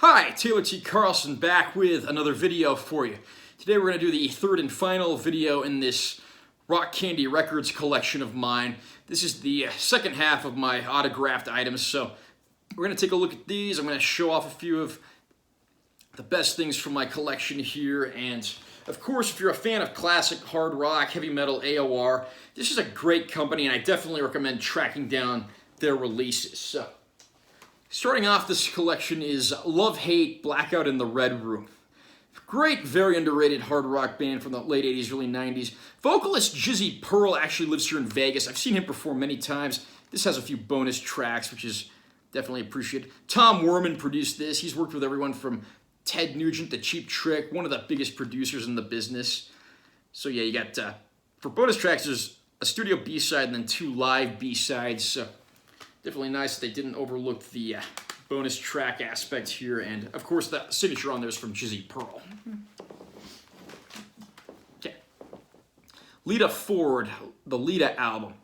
Hi, Taylor T. Carlson back with another video for you. Today we're going to do the third and final video in this Rock Candy Records collection of mine. This is the second half of my autographed items, so we're going to take a look at these. I'm going to show off a few of the best things from my collection here, and of course, if you're a fan of classic hard rock, heavy metal, AOR, this is a great company, and I definitely recommend tracking down their releases. So, starting off this collection is Love Hate, Blackout in the Red Room. Great, very underrated hard rock band from the late 80s, early 90s. Vocalist Jizzy Pearl actually lives here in Vegas. I've seen him perform many times. This has a few bonus tracks, which is definitely appreciated. Tom Werman produced this. He's worked with everyone from Ted Nugent to Cheap Trick, one of the biggest producers in the business. So yeah, you got, for bonus tracks, there's a studio B-side and then 2 live B-sides. So definitely nice that they didn't overlook the bonus track aspect here. And of course, the signature on there is from Jizzy Pearl. Okay. Lita Ford, the Lita album.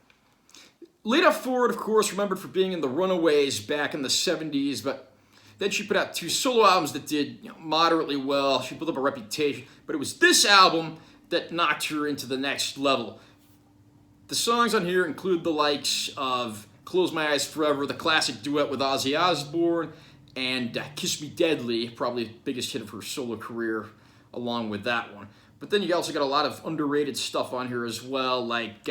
Lita Ford, of course, remembered for being in the Runaways back in the 70s, but then she put out 2 solo albums that did moderately well. She built up a reputation, but it was this album that knocked her into the next level. The songs on here include the likes of Close My Eyes Forever, the classic duet with Ozzy Osbourne, and Kiss Me Deadly, probably the biggest hit of her solo career, along with that one. But then you also got a lot of underrated stuff on here as well, like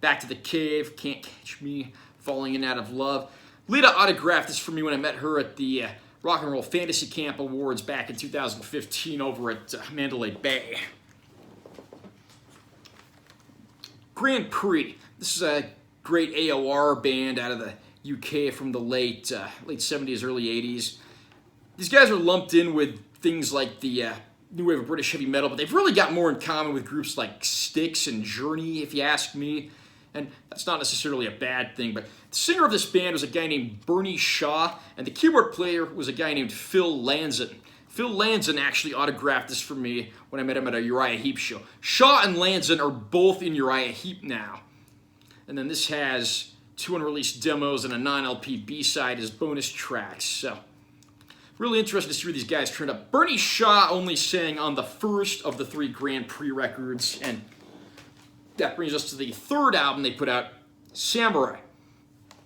Back to the Cave, Can't Catch Me, Falling In Out of Love. Lita autographed this for me when I met her at the Rock and Roll Fantasy Camp Awards back in 2015 over at Mandalay Bay. Grand Prix. This is a great AOR band out of the UK from the late 70s, early 80s. These guys are lumped in with things like the new wave of British heavy metal, but they've really got more in common with groups like Styx and Journey, if you ask me. And that's not necessarily a bad thing, but the singer of this band was a guy named Bernie Shaw, and the keyboard player was a guy named Phil Lanzon. Phil Lanzon actually autographed this for me when I met him at a Uriah Heep show. Shaw and Lanzon are both in Uriah Heep now. And then this has 2 unreleased demos and a non-LP B-side as bonus tracks. So, really interested to see where these guys turned up. Bernie Shaw only sang on the first of the 3 Grand Prix records, and that brings us to the third album they put out, Samurai.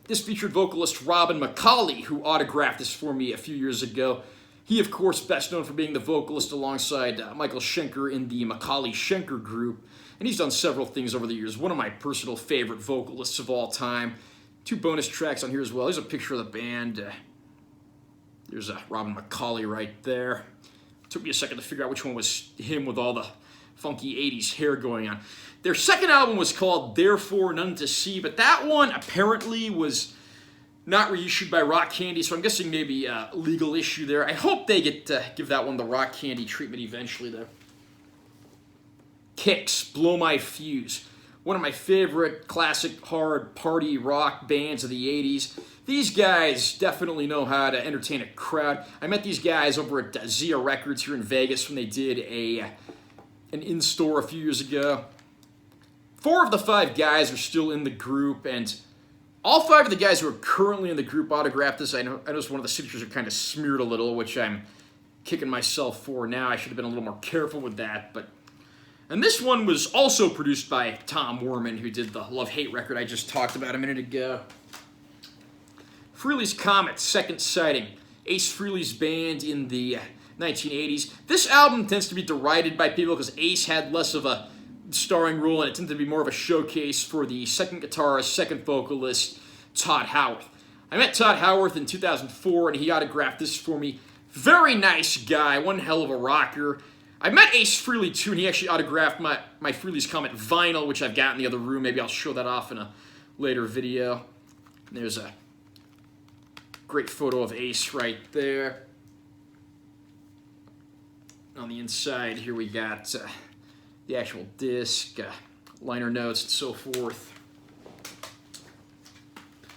This featured vocalist Robin McAuley, who autographed this for me a few years ago. He, of course, best known for being the vocalist alongside Michael Schenker in the McAuley-Schenker group. And he's done several things over the years. One of my personal favorite vocalists of all time. 2 bonus tracks on here as well. There's a picture of the band. There's Robin McAuley right there. It took me a second to figure out which one was him with all the funky 80s hair going on. Their second album was called Therefore None to See, but that one apparently was not reissued by Rock Candy, so I'm guessing maybe a legal issue there. I hope they get to give that one the Rock Candy treatment eventually, though. Kicks, Blow My Fuse. One of my favorite classic hard party rock bands of the 80s. These guys definitely know how to entertain a crowd. I met these guys over at Zia Records here in Vegas when they did an in-store a few years ago. 4 of the 5 guys are still in the group, and all 5 of the guys who are currently in the group autographed this. I noticed one of the signatures are kind of smeared a little, which I'm kicking myself for now. I should have been a little more careful with that. And this one was also produced by Tom Werman, who did the Love Hate record I just talked about a minute ago. Freelee's Comets, Second Sighting. Ace Frehley's band in the 1980s. This album tends to be derided by people because Ace had less of a starring role, and it tended to be more of a showcase for the second guitarist, second vocalist, Todd Howarth. I met Todd Howarth in 2004, and he autographed this for me. Very nice guy, one hell of a rocker. I met Ace Frehley too, and he actually autographed my Freelee's Comet vinyl, which I've got in the other room. Maybe I'll show that off in a later video. And there's a great photo of Ace right there. On the inside here we got the actual disc, liner notes, and so forth.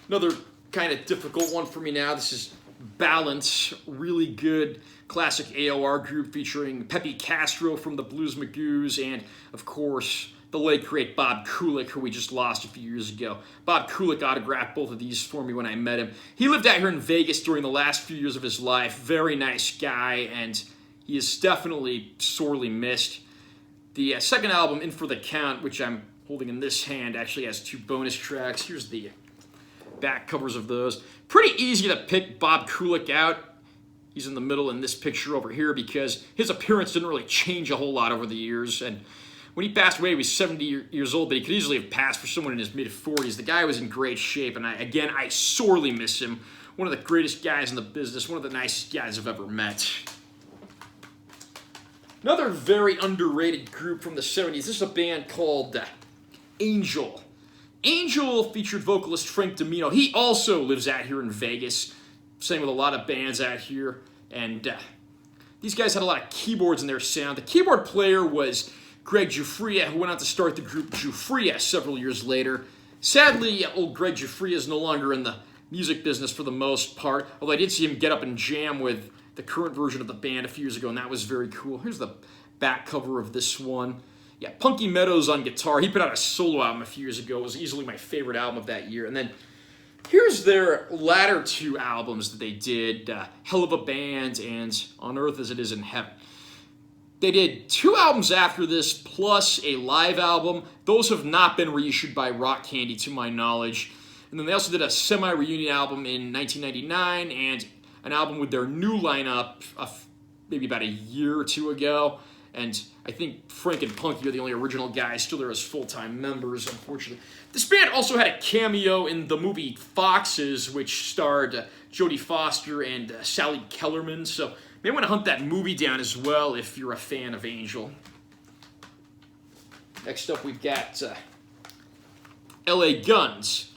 Another kind of difficult one for me now. This is Balance, really good classic AOR group featuring Pepe Castro from the Blues Magoos and, of course, the late great Bob Kulick, who we just lost a few years ago. Bob Kulick autographed both of these for me when I met him. He lived out here in Vegas during the last few years of his life. Very nice guy, and he is definitely sorely missed. The second album, In For The Count, which I'm holding in this hand, actually has 2 bonus tracks. Here's the back covers of those. Pretty easy to pick Bob Kulick out. He's in the middle in this picture over here because his appearance didn't really change a whole lot over the years. And when he passed away, he was 70 years old, but he could easily have passed for someone in his mid-40s. The guy was in great shape, and I sorely miss him. One of the greatest guys in the business, one of the nicest guys I've ever met. Another very underrated group from the 70s. This is a band called Angel. Angel featured vocalist Frank Domino. He also lives out here in Vegas. Same with a lot of bands out here. And these guys had a lot of keyboards in their sound. The keyboard player was Greg Giuffria, who went on to start the group Giuffria several years later. Sadly, old Greg Giuffria is no longer in the music business for the most part, although I did see him get up and jam with the current version of the band a few years ago, and that was very cool. Here's the back cover of this one. Yeah, Punky Meadows on guitar. He put out a solo album a few years ago. It was easily my favorite album of that year. And then here's their latter 2 albums that they did, Hell of a Band and On Earth as It Is in Heaven. They did 2 albums after this, plus a live album. Those have not been reissued by Rock Candy, to my knowledge. And then they also did a semi-reunion album in 1999 and an album with their new lineup maybe about a year or 2 ago. And I think Frank and Punky are the only original guys still there as full-time members, unfortunately. This band also had a cameo in the movie Foxes, which starred Jodie Foster and Sally Kellerman. So you may want to hunt that movie down as well if you're a fan of Angel. Next up, we've got LA Guns,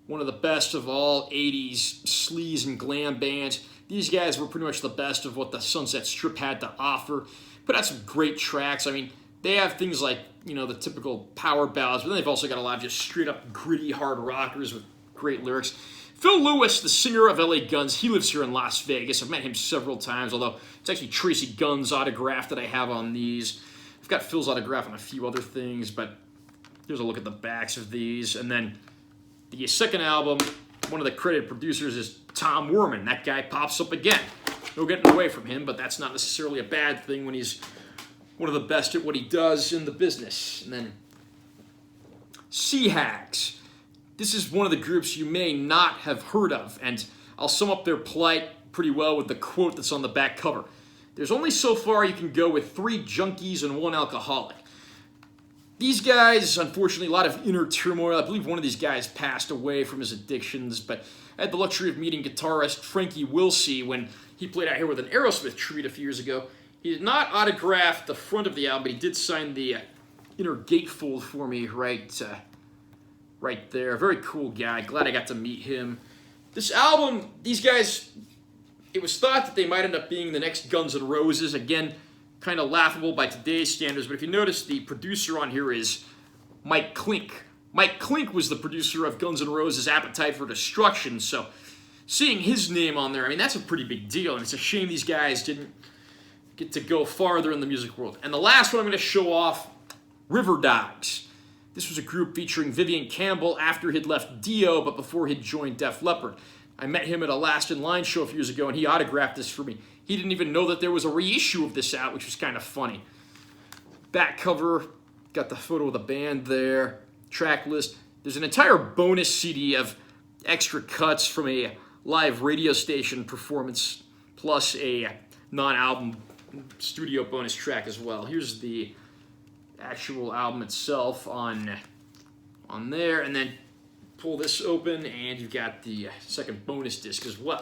one of the best of all 80s sleaze and glam bands. These guys were pretty much the best of what the Sunset Strip had to offer. Put out some great tracks. I mean, they have things like, the typical power ballads, but then they've also got a lot of just straight-up gritty hard rockers with great lyrics. Phil Lewis, the singer of LA Guns, he lives here in Las Vegas. I've met him several times, although it's actually Tracy Gunn's autograph that I have on these. I've got Phil's autograph on a few other things, but here's a look at the backs of these. And then the second album, one of the credited producers is Tom Werman. That guy pops up again. No getting away from him, but that's not necessarily a bad thing when he's one of the best at what he does in the business. And then Sea Hags. This is one of the groups you may not have heard of, and I'll sum up their plight pretty well with the quote that's on the back cover. There's only so far you can go with 3 junkies and 1 alcoholic. These guys, unfortunately, a lot of inner turmoil. I believe one of these guys passed away from his addictions, but I had the luxury of meeting guitarist Frankie Wilsey when he played out here with an Aerosmith tribute a few years ago. He did not autograph the front of the album, but he did sign the inner gatefold for me right there. Very cool guy. Glad I got to meet him. This album, these guys, it was thought that they might end up being the next Guns N' Roses. Again, kind of laughable by today's standards, but if you notice, the producer on here is Mike Klink. Mike Klink was the producer of Guns N' Roses' Appetite for Destruction, so seeing his name on there, I mean, that's a pretty big deal, and it's a shame these guys didn't get to go farther in the music world. And the last one I'm going to show off, River Dogs. This was a group featuring Vivian Campbell after he'd left Dio, but before he'd joined Def Leppard. I met him at a Last in Line show a few years ago, and he autographed this for me. He didn't even know that there was a reissue of this out, which was kind of funny. Back cover, got the photo of the band there, track list. There's an entire bonus CD of extra cuts from a live radio station performance, plus a non-album studio bonus track as well. Here's the actual album itself on there, and then pull this open, and you've got the second bonus disc as well.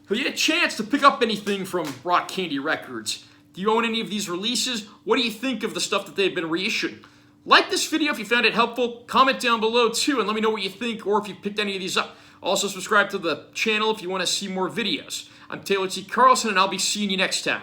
So you had a chance to pick up anything from Rock Candy Records. Do you own any of these releases? What do you think of the stuff that they've been reissuing? Like this video if you found it helpful. Comment down below too and let me know what you think or if you picked any of these up. Also subscribe to the channel if you want to see more videos. I'm Taylor T. Carlson and I'll be seeing you next time.